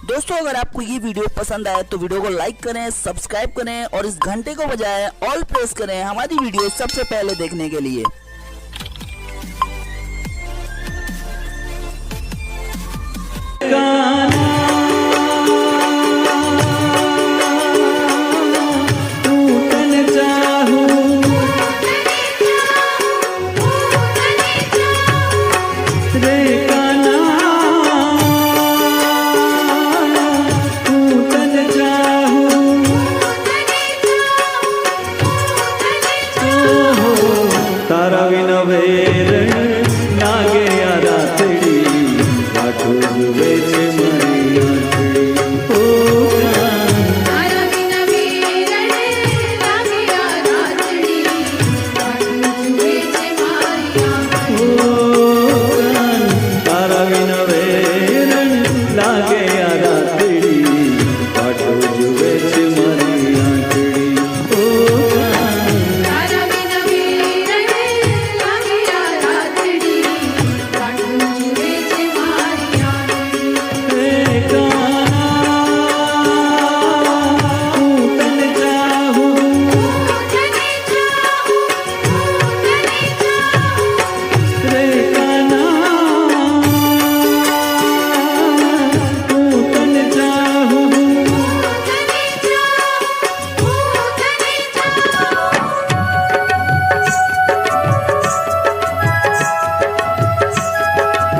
दोस्तों अगर आपको ये वीडियो पसंद आए तो वीडियो को लाइक करें, सब्सक्राइब करें और इस घंटे को बजाएं ऑल प्रेस करें हमारी वीडियो सबसे पहले देखने के लिए। तारा विना वेरण नागे या रातड़ी वाटो जुवे छे मारी